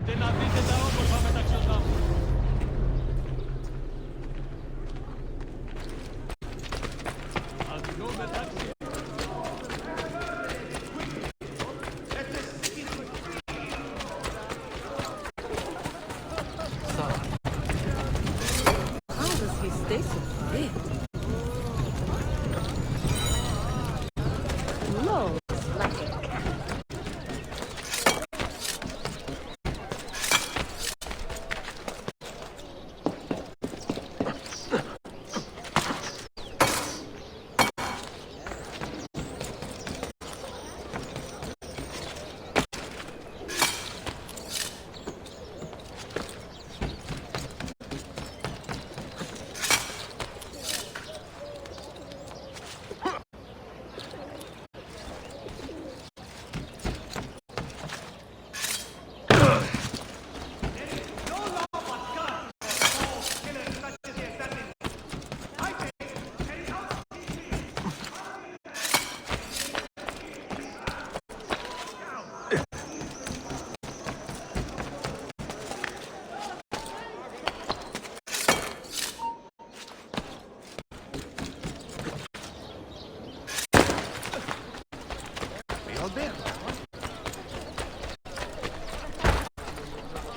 και να δείτε τα όμορφα μεταξωτά μου. Ας δω μεταξύ. How does he stay so fit? Looks like a cat.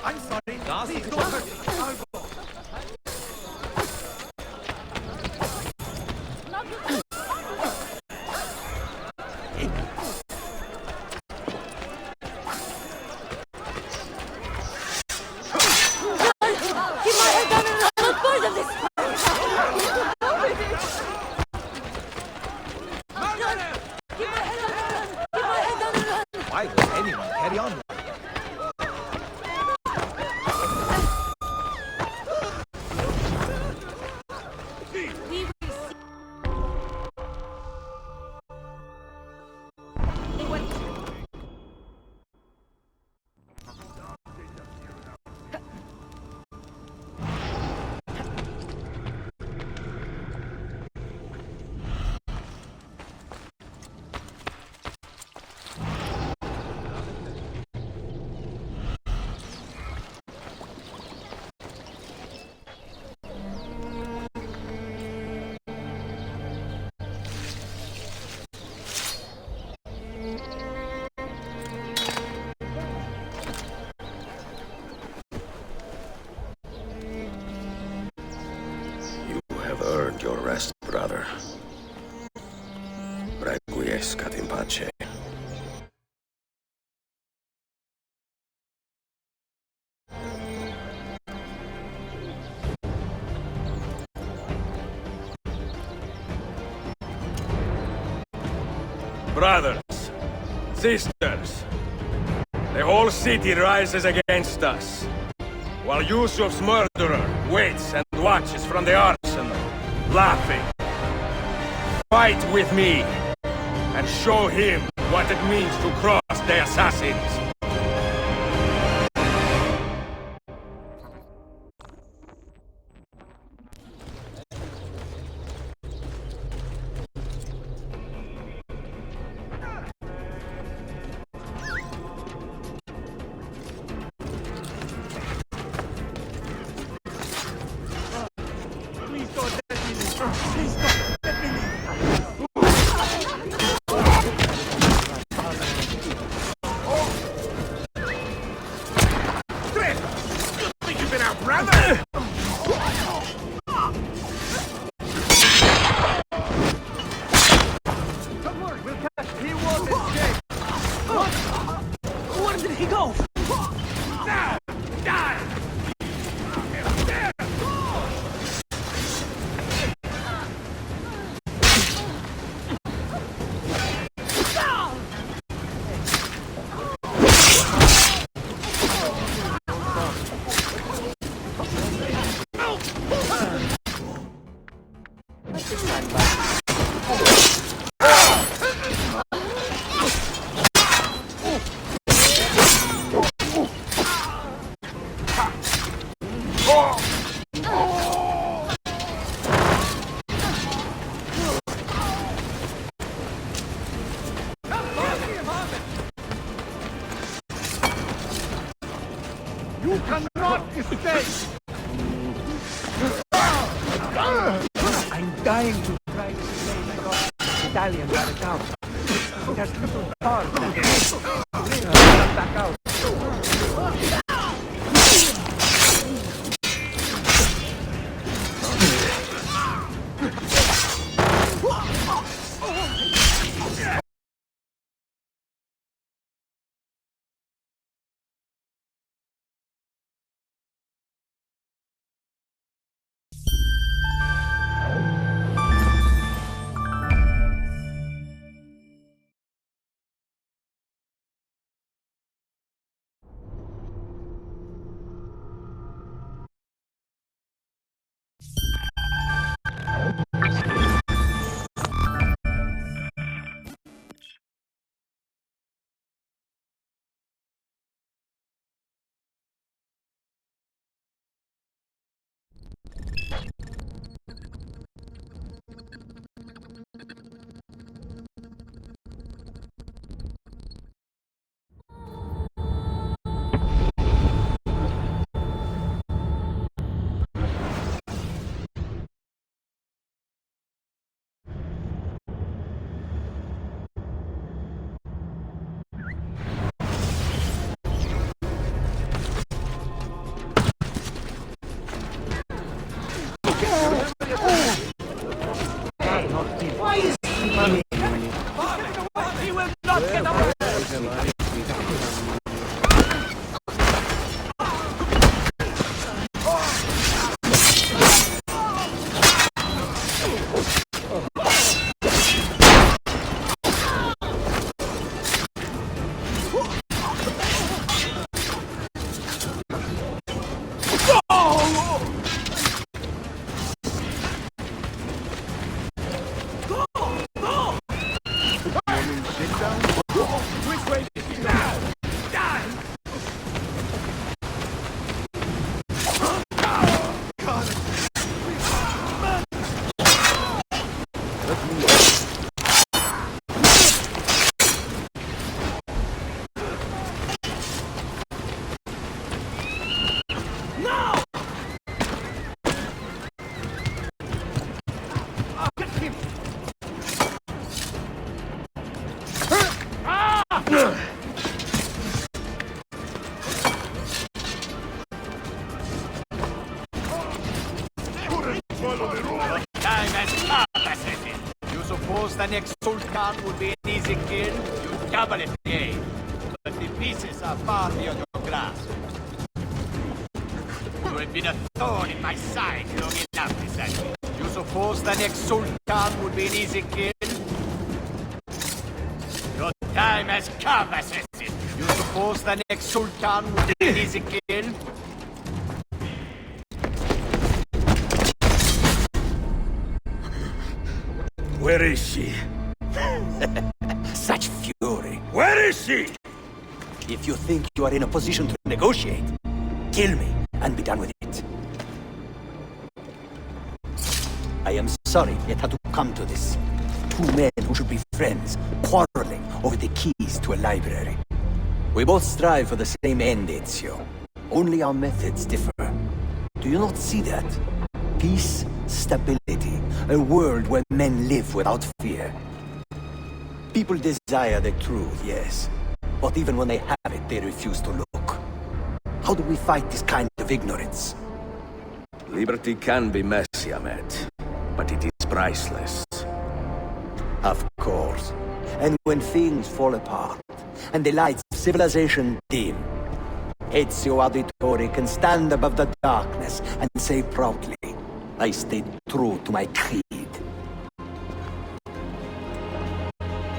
I'm sorry. Please don't hurt me. I'll go. He might have done a lot of this. Why would anyone carry on? Earned your rest, brother. Requiescat in pace. Brothers, sisters, the whole city rises against us, while Yusuf's murderer waits and watches from the arsenal, laughing. Fight with me, and show him what it means to cross the assassins. Please don't let me leave. Please don't let me leave. trying to say I got Italian by the town. It has people starved and come back out. He will not get away! You suppose the next Sultan would be an easy kill? You double it, eh? But the pieces are far beyond your grasp. You have been a thorn in my side long enough, Assassin. You suppose the next Sultan would be an easy kill? Your time has come, Assassin. You suppose the next Sultan would be an easy kill? Where is she? Such fury. Where is she? If you think you are in a position to negotiate, kill me and be done with it. I am sorry it had to come to this. Two men who should be friends, quarreling over the keys to a library. We both strive for the same end, Ezio. Only our methods differ. Do you not see that? Peace, stability, a world where men live without fear. People desire the truth, yes. But even when they have it, they refuse to look. How do we fight this kind of ignorance? Liberty can be messy, Ahmed, but it is priceless. Of course. And when things fall apart, and the lights of civilization dim, Ezio Auditore can stand above the darkness and say proudly, I stayed true to my creed.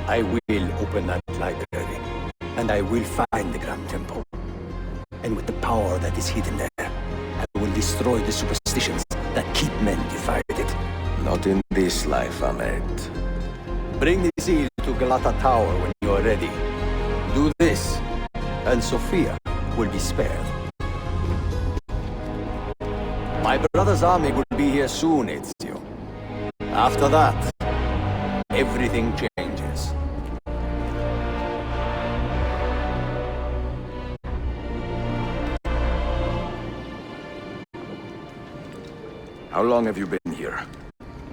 I will open that library, and I will find the Grand Temple. And with the power that is hidden there, I will destroy the superstitions that keep men divided. Not in this life, Ahmed. Bring the seal to Galata Tower when you are ready. Do this, and Sophia will be spared. My brother's army will be here soon, Ezio. After that, everything changes. How long have you been here?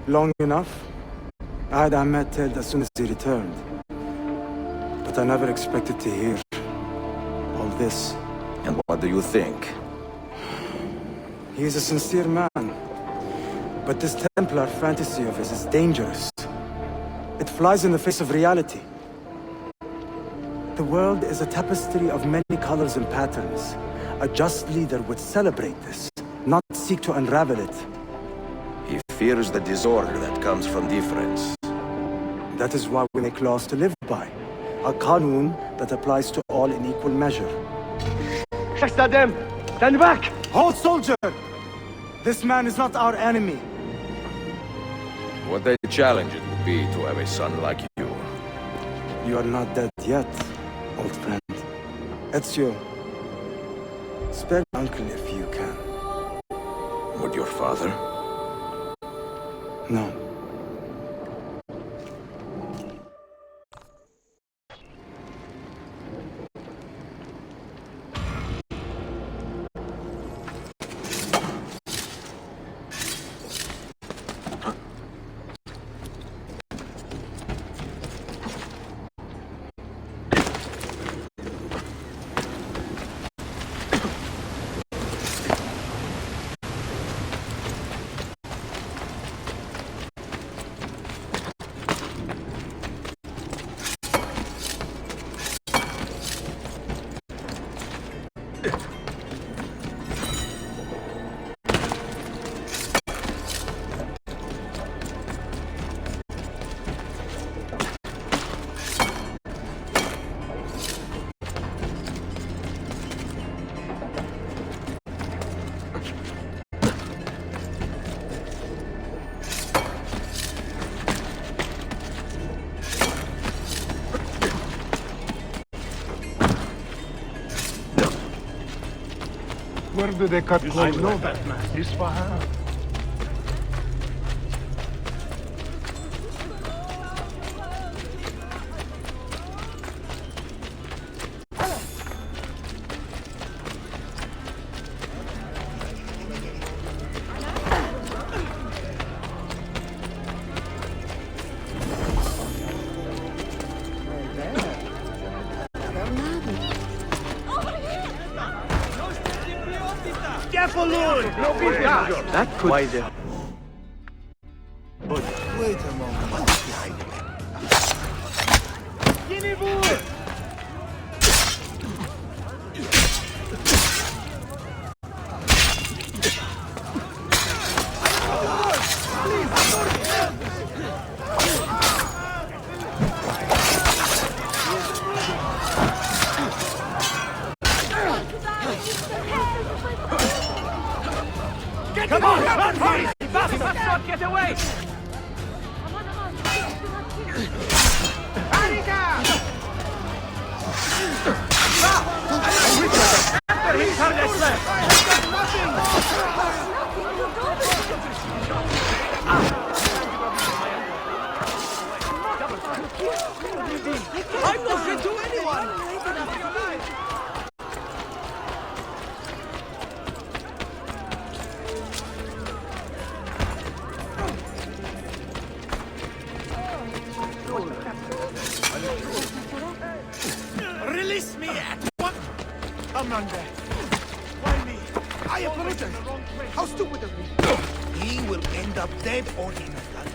Long enough. I had Ahmed killed as soon as he returned. But I never expected to hear all this. And what do you think? He is a sincere man. But this Templar fantasy of his is dangerous. It flies in the face of reality. The world is a tapestry of many colors and patterns. A just leader would celebrate this, not seek to unravel it. He fears the disorder that comes from difference. That is why we make laws to live by. A qanun that applies to all in equal measure. Shahzadem, stand back! Hold, soldier! This man is not our enemy. What a challenge it would be to have a son like you. You are not dead yet, old friend. Ezio, spare uncle if you can. Would your father? No. Where do they cut clothes? I know that man. Isfahan. That could... Why the... Wait a moment. What's behind it? Come on! Hurry! Bastard, get away! I'm not good to anyone! Release me at once! Amanda! Why me? I apologize! How stupid of me! He will end up dead or in a gun.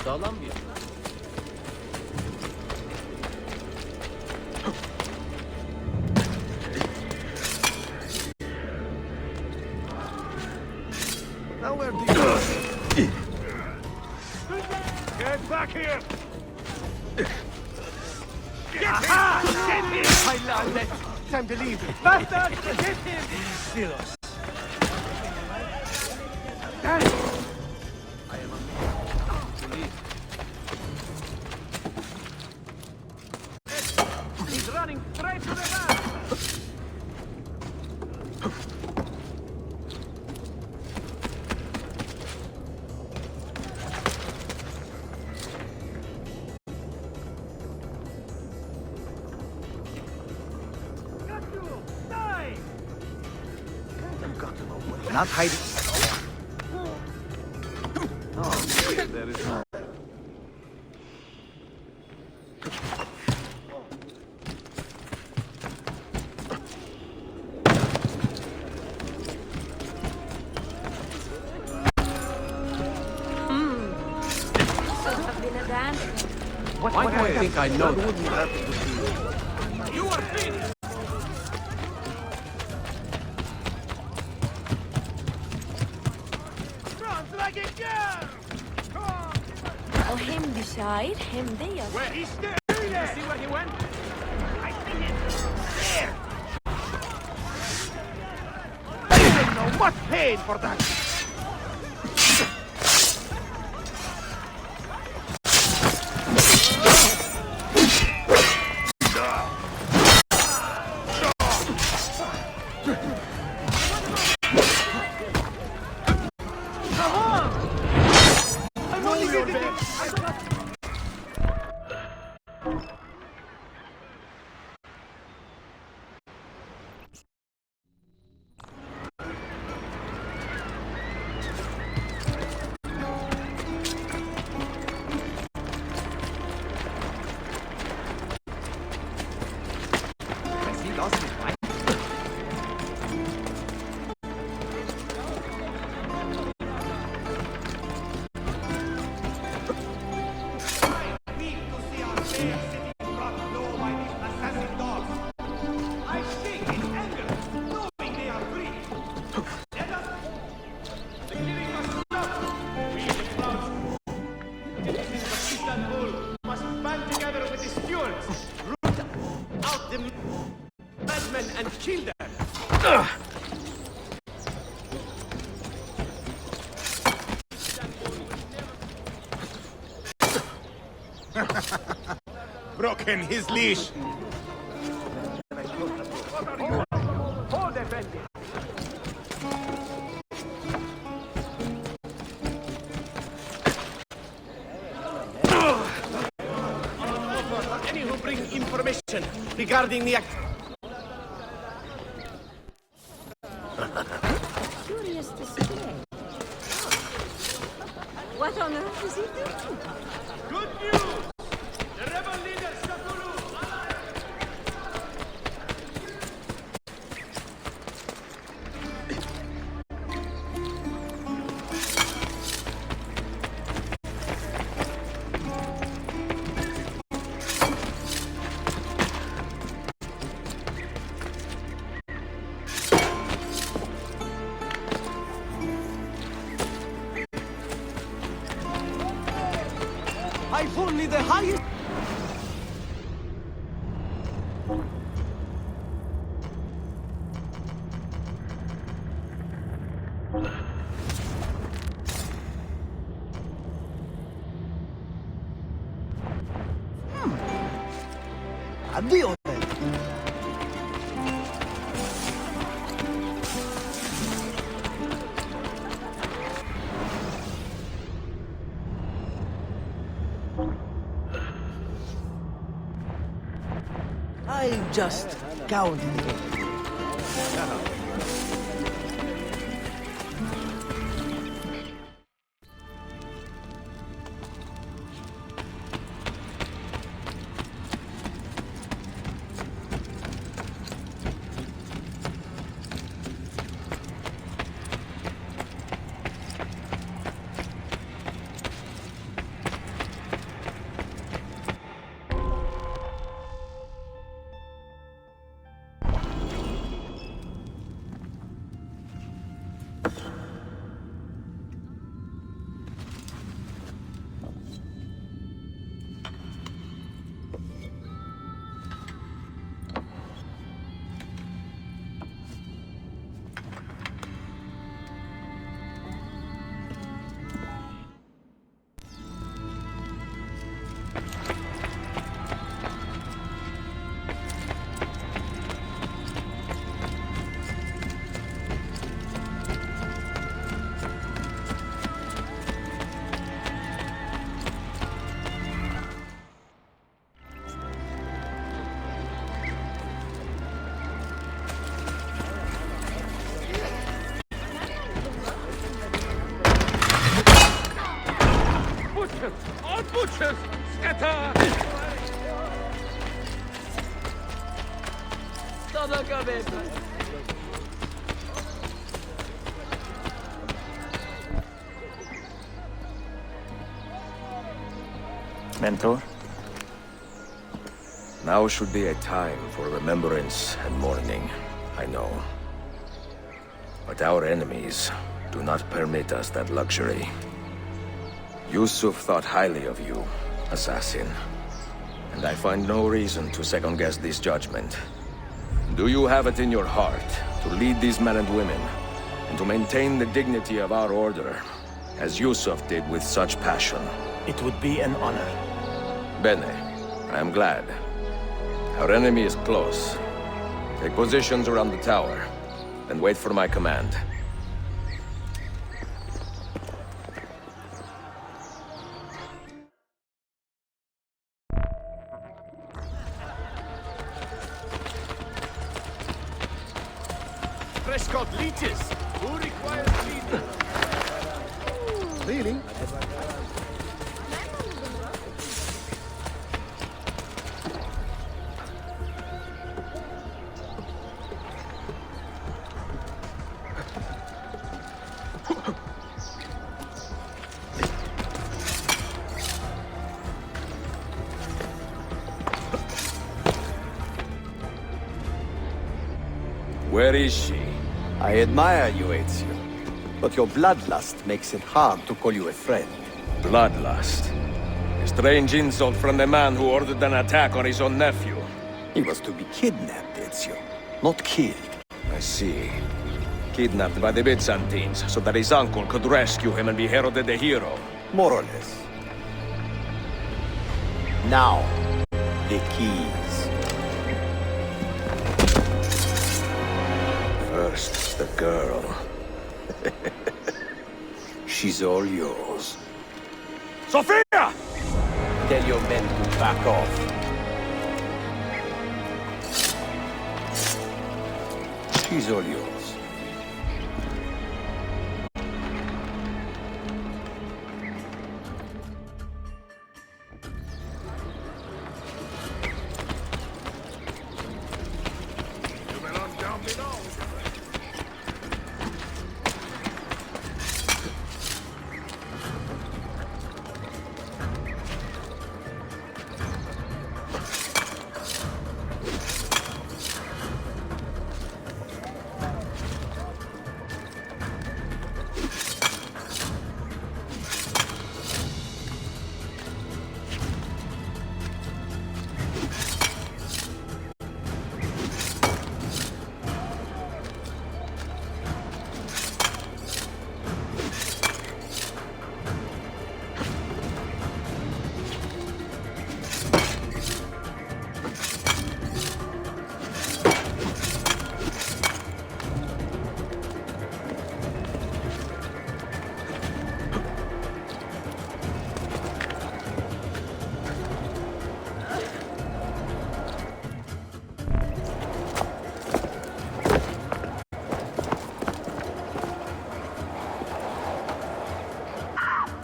Sağlam bir. Now where do you... Get back here! Aha! Get him! I love it! Time to leave. Bastard! Get him! Silos. He's running straight to the back! not hiding. There is no. Should have been a dance. Why do I think I know that? Wouldn't happen to see you. You are finished! O hem bir şair hem de yazar. Where is there? You see where he went? I think it's there. I don't know what paid for that. Has he lost his mind? And kill them! Broken his leash. Hold it, Bendy. Any who bring information regarding the Curious display. What on earth is he doing? Good news! The rebel leader Sakulu! I've only the highest. Addio. I just counted it. All butchers, scatter! Toda a cabeça. Mentor? Now should be a time for remembrance and mourning, I know. But our enemies do not permit us that luxury. Yusuf thought highly of you, assassin. And I find no reason to second-guess this judgment. Do you have it in your heart to lead these men and women, and to maintain the dignity of our order, as Yusuf did with such passion? It would be an honor. Bene, I am glad. Our enemy is close. Take positions around the tower, and wait for my command. Prescott leeches. Who requires leading? Really? Where is she? I admire you, Ezio. But your bloodlust makes it hard to call you a friend. Bloodlust. A strange insult from the man who ordered an attack on his own nephew. He was to be kidnapped, Ezio, not killed. I see. Kidnapped by the Byzantines, so that his uncle could rescue him and be heralded a hero. More or less. Now, the keys. First, the girl. She's all yours. Sophia! Tell your men to back off. She's all yours. You belong down below.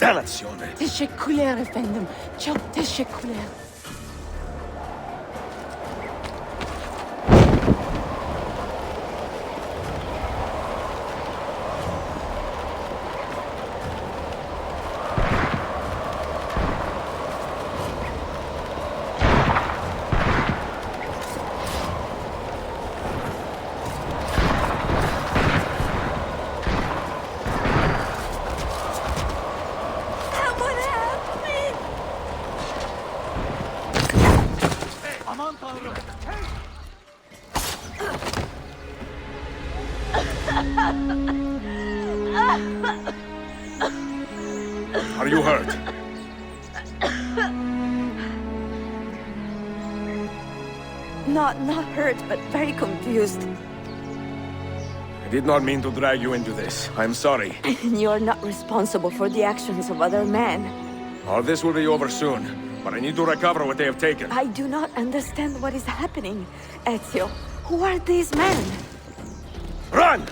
Dannazione! Teşekkürler efendim. Çok teşekkürler. Someone help me! Are you hurt? Not hurt, but very confused. I did not mean to drag you into this. I'm sorry. You're not responsible for the actions of other men. All this will be over soon, but I need to recover what they have taken. I do not understand what is happening. Ezio, who are these men? Run!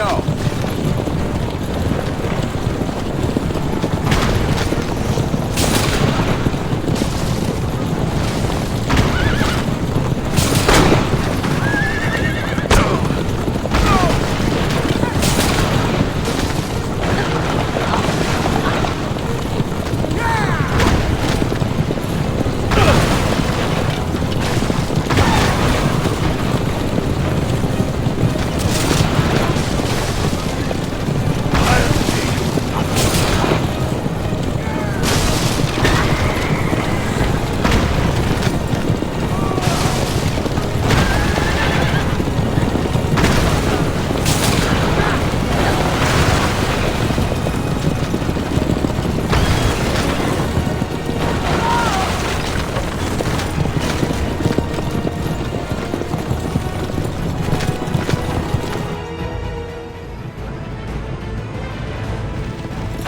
out.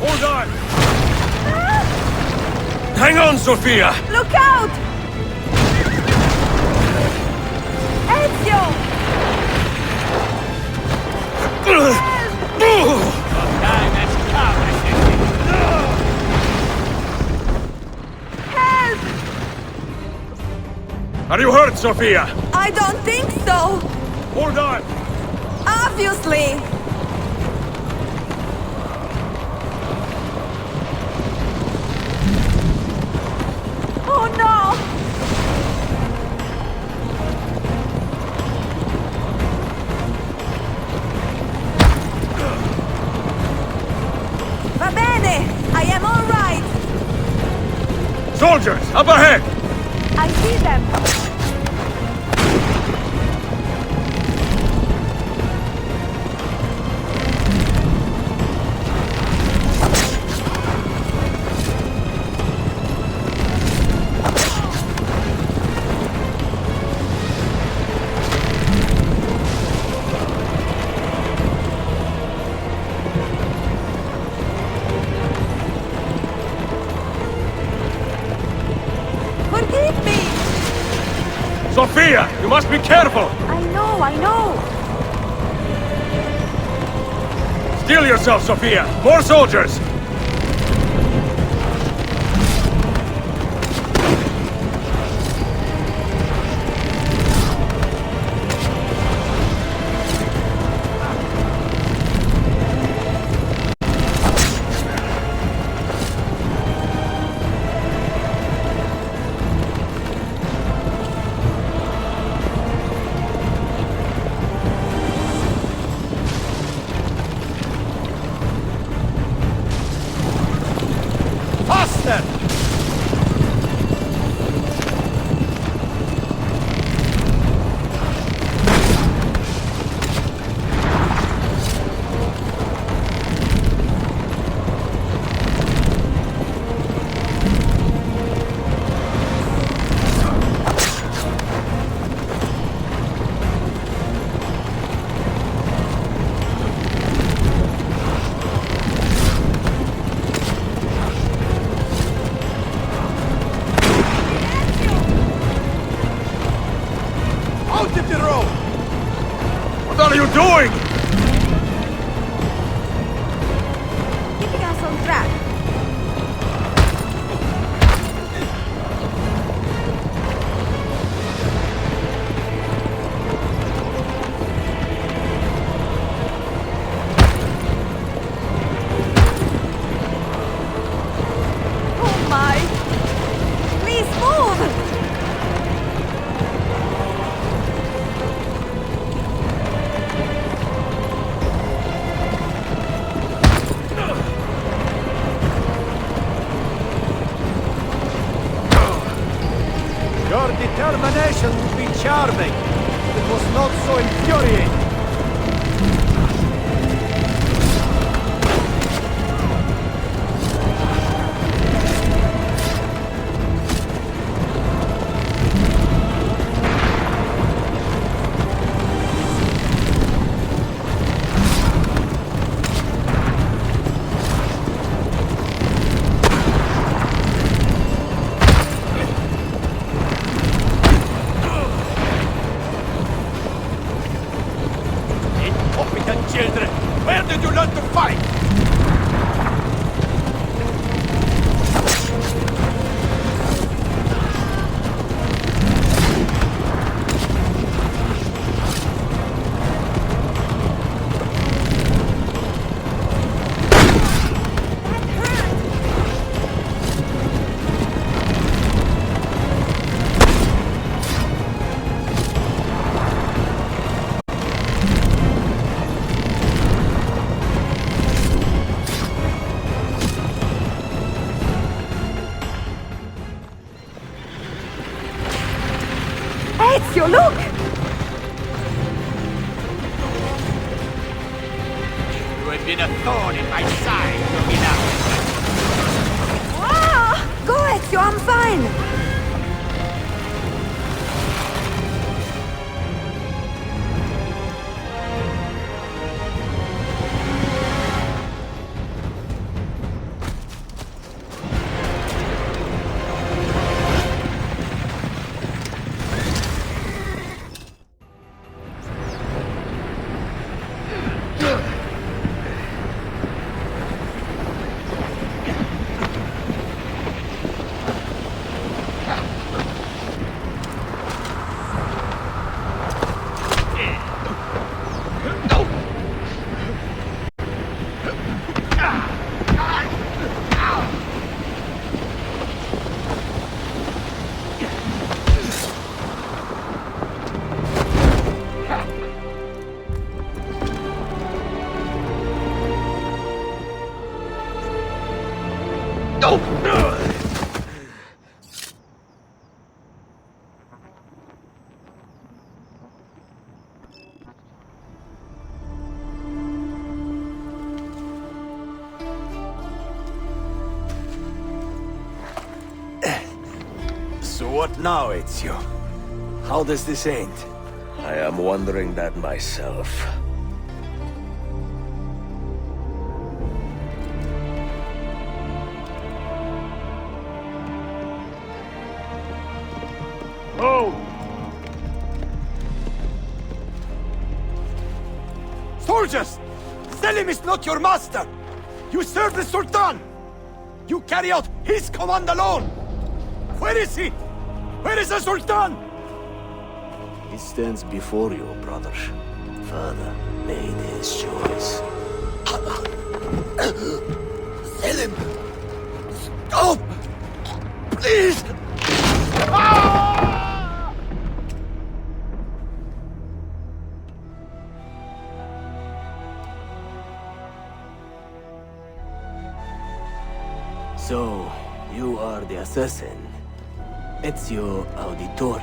Hold on! Hang on, Sophia! Look out! Ezio! Help! Are you hurt, Sophia? I don't think so! Hold on! Obviously! Oh no! Va bene! I am all right! Soldiers, up ahead! I see them! Forgive me! Sophia, you must be careful! I know! Steel yourself, Sophia! More soldiers! Faster! Out of the road! What are you doing? Keeping us on track. Oh my! Please move! Your determination would be charming. It was not so infuriating. Where did you learn to fight? Ezio, look! You have been a thorn in my side, Lumina. Ah! Go, Ezio, I'm fine! So what now, Ezio? How does this end? I am wondering that myself. Soldiers! Selim is not your master! You serve the Sultan! You carry out his command alone! Where is he? Where is the Sultan? He stands before you, brother. Father made his choice. Selim! Stop! Please! So, you are the assassin. Ezio Auditore.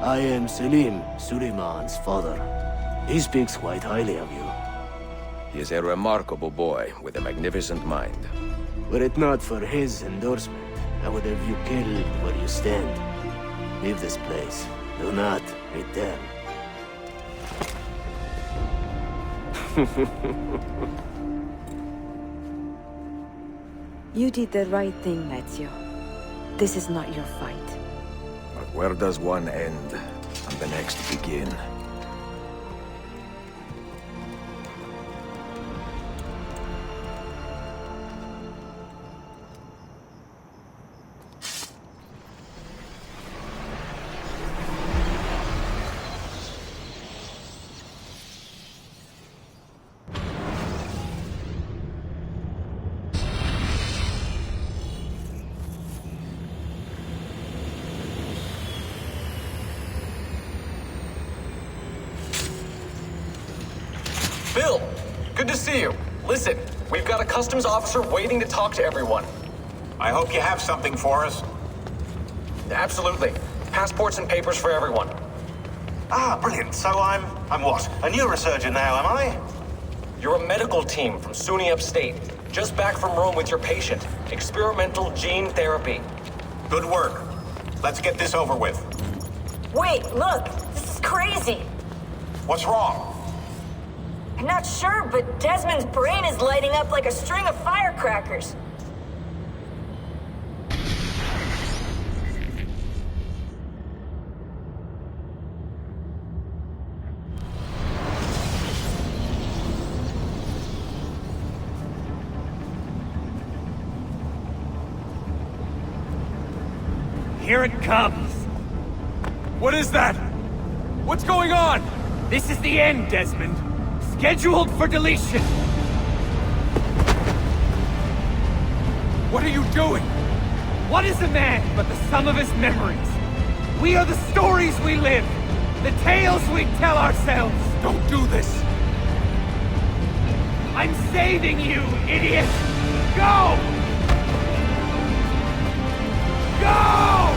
I am Selim, Suleiman's father. He speaks quite highly of you. He is a remarkable boy with a magnificent mind. Were it not for his endorsement, I would have you killed where you stand. Leave this place. Do not return. You did the right thing, Ezio. This is not your fight. But where does one end and the next begin? Bill, good to see you. Listen, we've got a customs officer waiting to talk to everyone. I hope you have something for us. Absolutely. Passports and papers for everyone. Ah, brilliant. So I'm what? A neurosurgeon now, am I? You're a medical team from SUNY Upstate. Just back from Rome with your patient. Experimental gene therapy. Good work. Let's get this over with. Wait, look! This is crazy! What's wrong? I'm not sure, but Desmond's brain is lighting up like a string of firecrackers. Here it comes. What is that? What's going on? This is the end, Desmond. Scheduled for deletion. What are you doing? What is a man but the sum of his memories? We are the stories we live, the tales we tell ourselves. Don't do this. I'm saving you, idiot! Go! Go!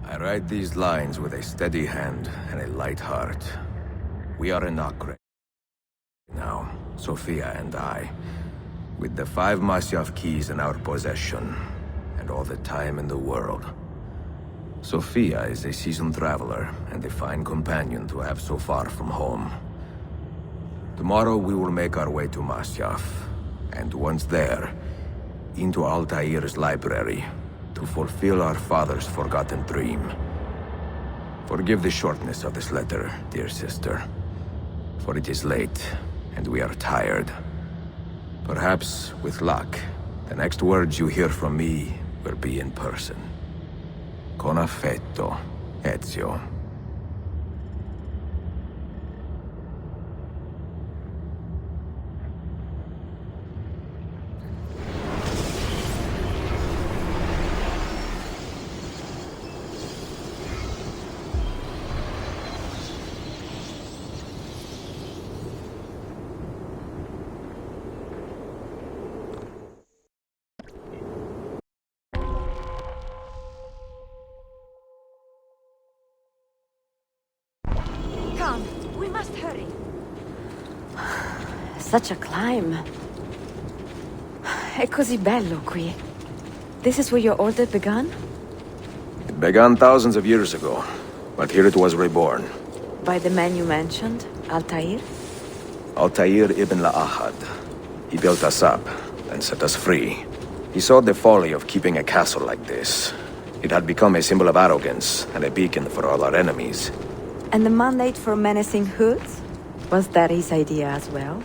I write these lines with a steady hand and a light heart. We are in Acre now, Sophia and I, with the 5 Masyaf keys in our possession, and all the time in the world. Sophia is a seasoned traveler, and a fine companion to have so far from home. Tomorrow we will make our way to Masyaf, and once there, into Altair's library, to fulfill our father's forgotten dream. Forgive the shortness of this letter, dear sister, for it is late, and we are tired. Perhaps, with luck, the next words you hear from me will be in person. Con affetto, Ezio. Come, we must hurry. Such a climb. È così bello qui. This is where your order began? It began thousands of years ago, but here it was reborn. By the man you mentioned, Altair? Altair ibn La'ahad. He built us up and set us free. He saw the folly of keeping a castle like this. It had become a symbol of arrogance and a beacon for all our enemies. And the mandate for menacing hoods? Was that his idea as well?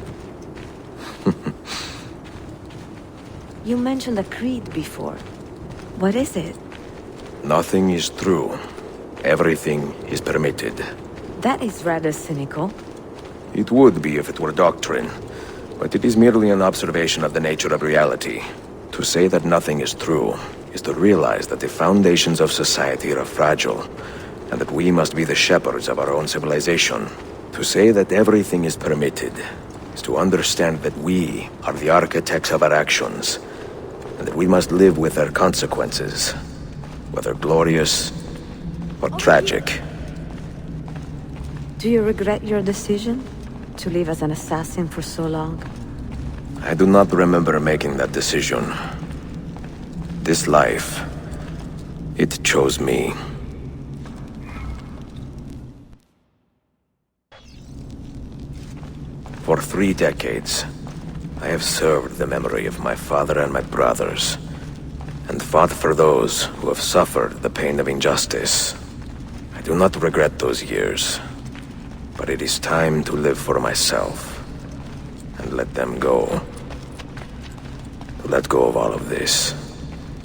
You mentioned a creed before. What is it? Nothing is true. Everything is permitted. That is rather cynical. It would be if it were doctrine, but it is merely an observation of the nature of reality. To say that nothing is true is to realize that the foundations of society are fragile, and that we must be the shepherds of our own civilization. To say that everything is permitted is to understand that we are the architects of our actions, and that we must live with their consequences, whether glorious or tragic. Do you regret your decision to live as an assassin for so long? I do not remember making that decision. This life, it chose me. For 3 decades, I have served the memory of my father and my brothers, and fought for those who have suffered the pain of injustice. I do not regret those years, but it is time to live for myself, and let them go. To let go of all of this.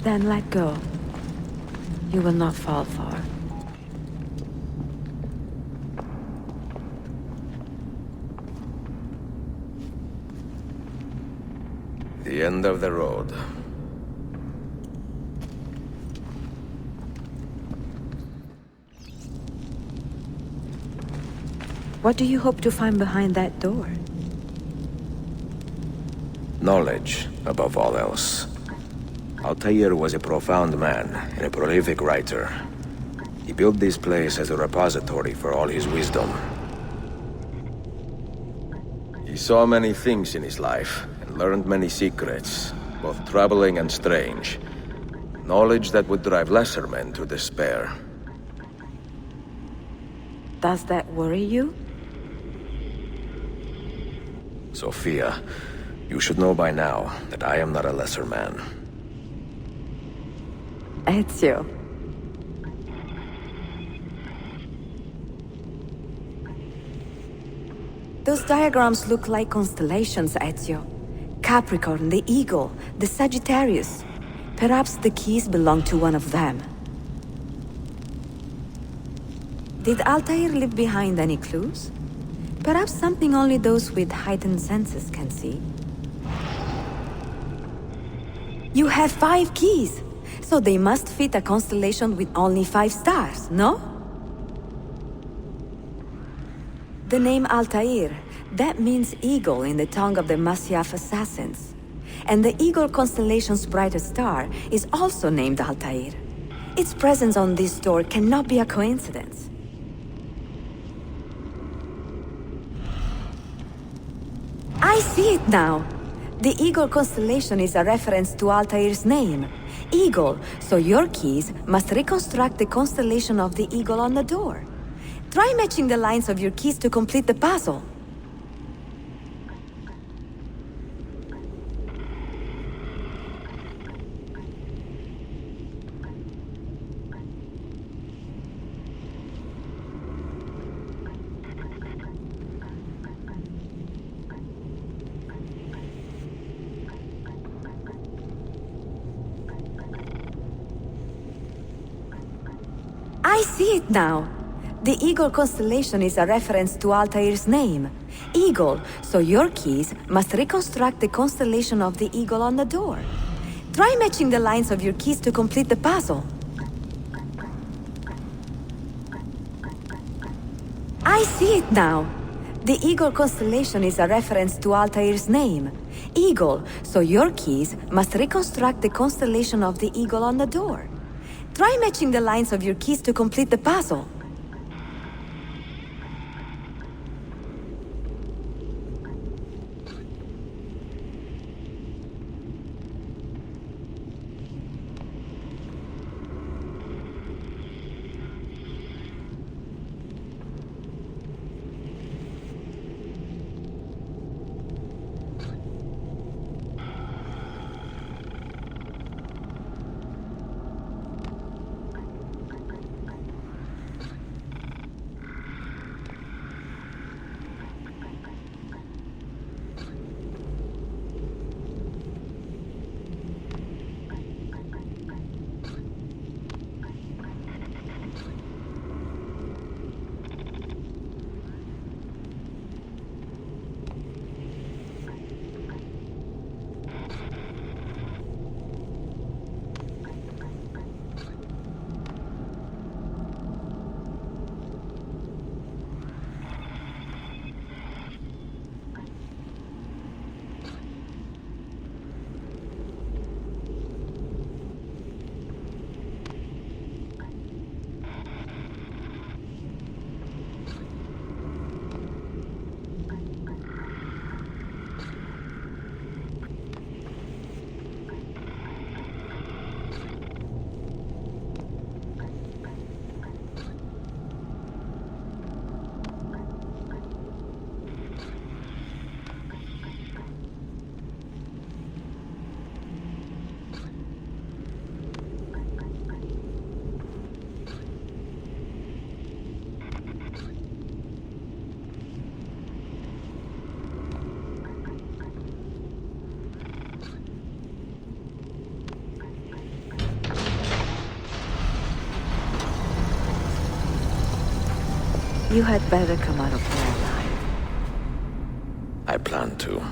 Then let go. You will not fall far. The end of the road. What do you hope to find behind that door? Knowledge, above all else. Altair was a profound man and a prolific writer. He built this place as a repository for all his wisdom. He saw many things in his life, and learned many secrets, both troubling and strange. Knowledge that would drive lesser men to despair. Does that worry you? Sophia, you should know by now that I am not a lesser man. Ezio, Those diagrams look like constellations, Ezio. Capricorn, the Eagle, the Sagittarius. Perhaps the keys belong to one of them. Did Altair leave behind any clues? Perhaps something only those with heightened senses can see. You have 5 keys, so they must fit a constellation with only 5 stars, no? The name Altair, that means eagle in the tongue of the Masyaf assassins. And the Eagle constellation's brightest star is also named Altair. Its presence on this door cannot be a coincidence. I see it now! The Eagle constellation is a reference to Altair's name. Eagle, so your keys must reconstruct the constellation of the eagle on the door. Try matching the lines of your keys to complete the puzzle. I see it now! The Eagle constellation is a reference to Altair's name. Eagle, so your keys must reconstruct the constellation of the eagle on the door. Try matching the lines of your keys to complete the puzzle. I see it now! The Eagle constellation is a reference to Altair's name. Eagle, so your keys must reconstruct the constellation of the eagle on the door. Try matching the lines of your keys to complete the puzzle. You had better come out of there alive. I plan to.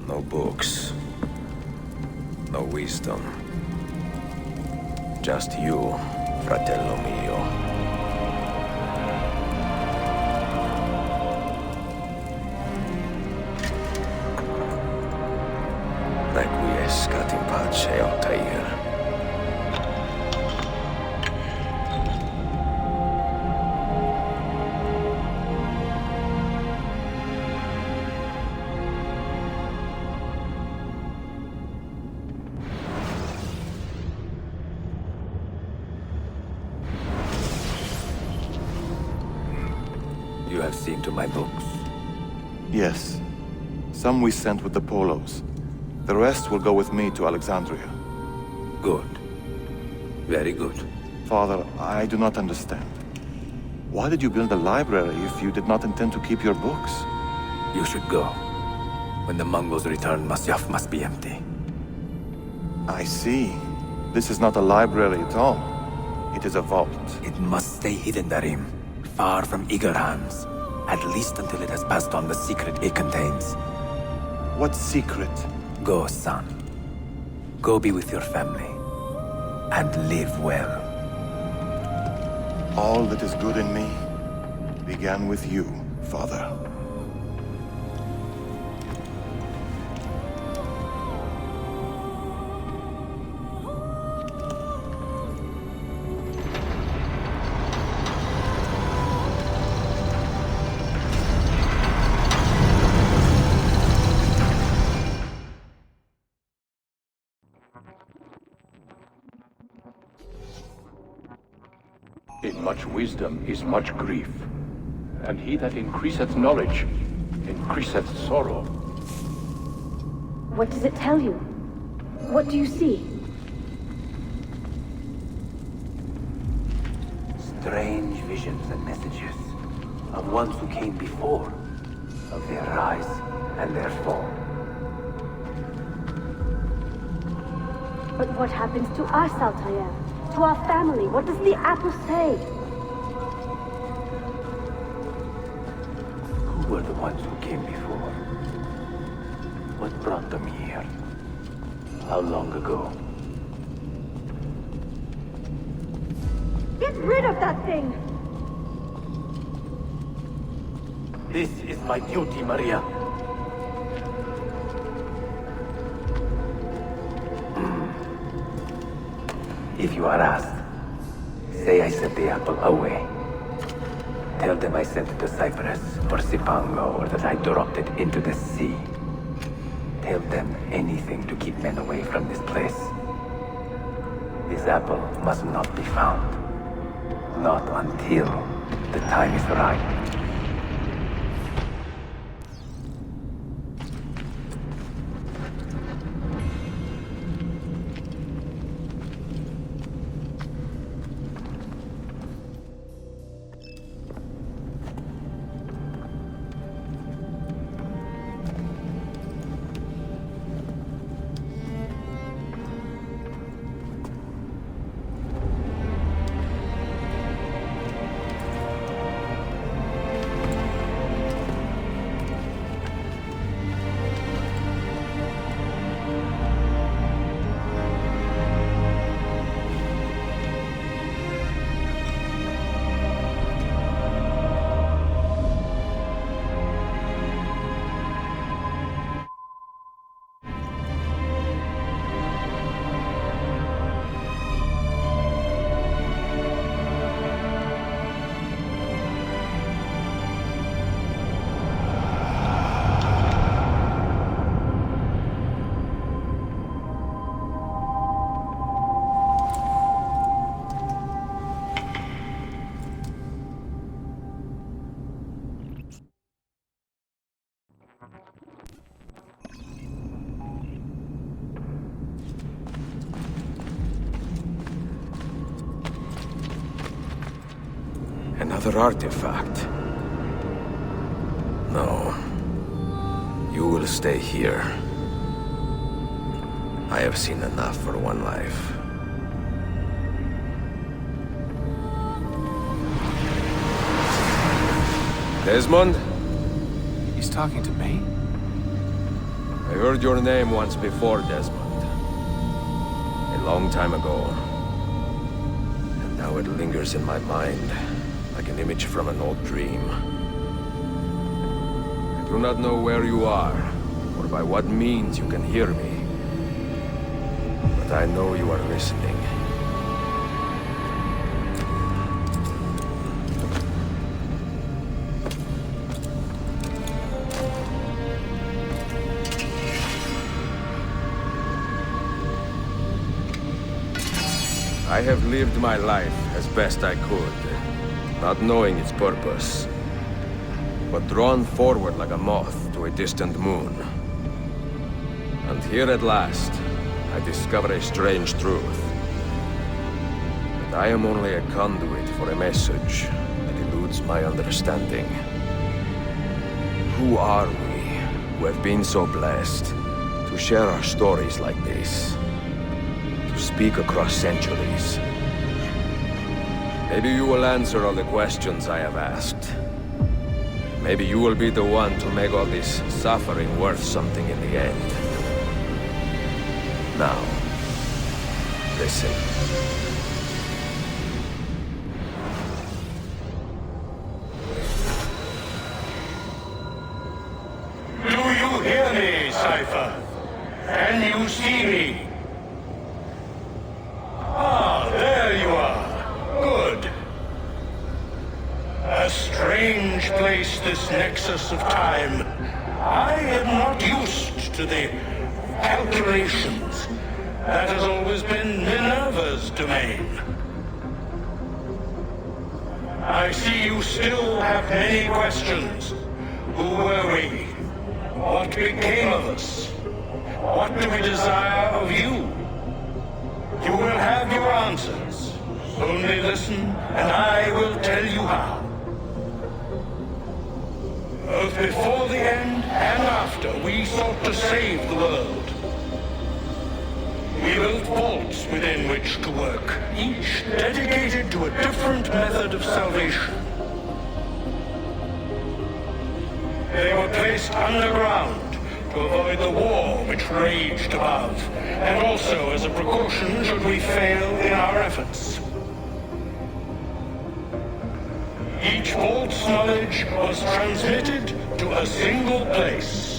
No books. No wisdom. Just you, fratello mio. Pace, Altair. You have seen to my books. Yes. Some we sent with the Polos. The rest will go with me to Alexandria. Good. Very good. Father, I do not understand. Why did you build a library if you did not intend to keep your books? You should go. When the Mongols return, Masyaf must be empty. I see. This is not a library at all. It is a vault. It must stay hidden, Darim. Far from Igor hands. At least until it has passed on the secret it contains. What secret? Go, son. Go be with your family. And live well. All that is good in me began with you, Father. In much wisdom is much grief, and he that increaseth knowledge increaseth sorrow. What does it tell you? What do you see? Strange visions and messages of ones who came before, of their rise and their fall. But what happens to us, Altair? To our family? What does the apple say? Who were the ones who came before? What brought them here? How long ago? Get rid of that thing! This is my duty, Maria. If you are asked, say I sent the apple away. Tell them I sent it to Cyprus or Cipango, or that I dropped it into the sea. Tell them anything to keep men away from this place. This apple must not be found. Not until the time is right. Another artifact. No. You will stay here. I have seen enough for one life. Desmond? He's talking to me? I heard your name once before, Desmond. A long time ago. And now it lingers in my mind, like an image from an old dream. I do not know where you are, or by what means you can hear me. I know you are listening. I have lived my life as best I could, not knowing its purpose, but drawn forward like a moth to a distant moon. And here at last, I discover a strange truth. That I am only a conduit for a message that eludes my understanding. Who are we, who have been so blessed, to share our stories like this? To speak across centuries? Maybe you will answer all the questions I have asked. Maybe you will be the one to make all this suffering worth something in the end. Now, listen. Do you hear me, Cypher? Can you see me? Ah, there you are. Good. A strange place, this nexus of time. I am not used to the calculations. That has always been Minerva's domain. I see you still have many questions. Who were we? What became of us? What do we desire of you? You will have your answers. Only listen, and I will tell you how. Both before the end and after, we sought to save the world. We built vaults within which to work, each dedicated to a different method of salvation. They were placed underground to avoid the war which raged above, and also as a precaution should we fail in our efforts. Each vault's knowledge was transmitted to a single place.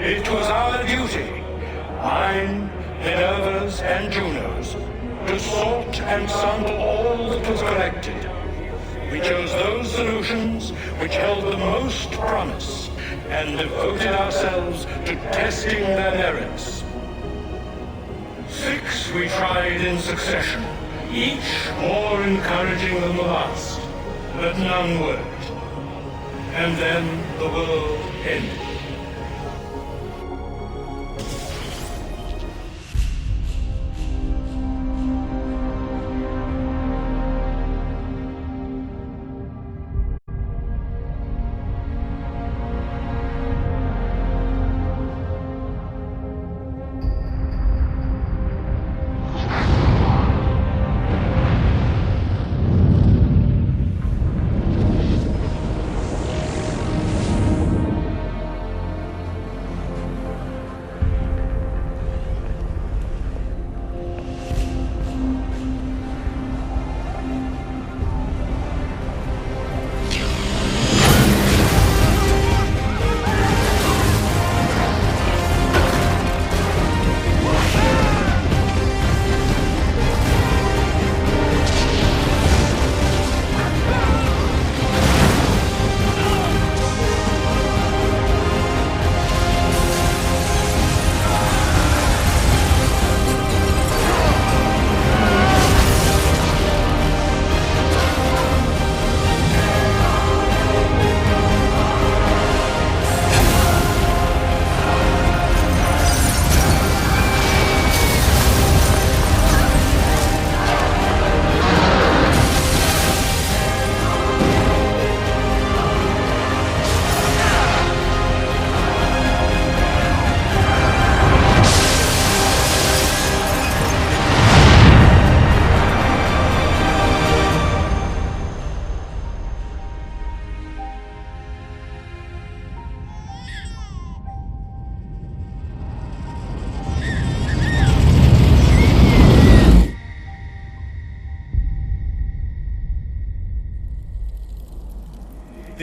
It was our duty, mine, Minerva's, and Juno's, to sort and sample all that was collected. We chose those solutions which held the most promise, and devoted ourselves to testing their merits. 6 we tried in succession, each more encouraging than the last, but none worked. And then the world ended.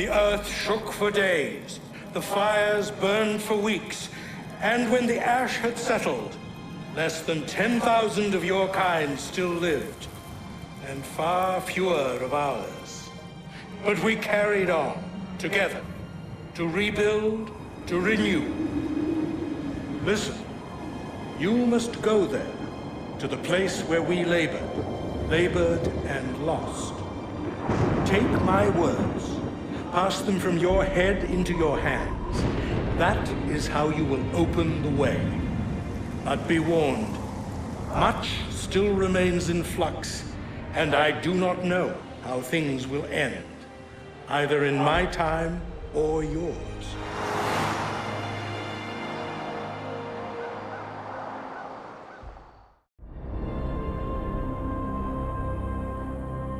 The earth shook for days, the fires burned for weeks, and when the ash had settled, less than 10,000 of your kind still lived, and far fewer of ours. But we carried on, together, to rebuild, to renew. Listen, you must go there, to the place where we labored and lost. Take my words, pass them from your head into your hands. That is how you will open the way. But be warned, much still remains in flux, and I do not know how things will end, either in my time or yours.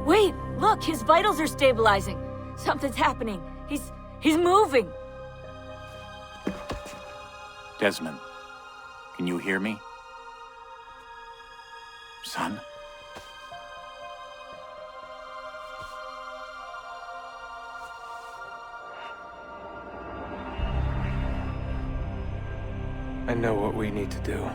Wait, look, his vitals are stabilizing. Something's happening. He's moving. Desmond, can you hear me? Son? I know what we need to do.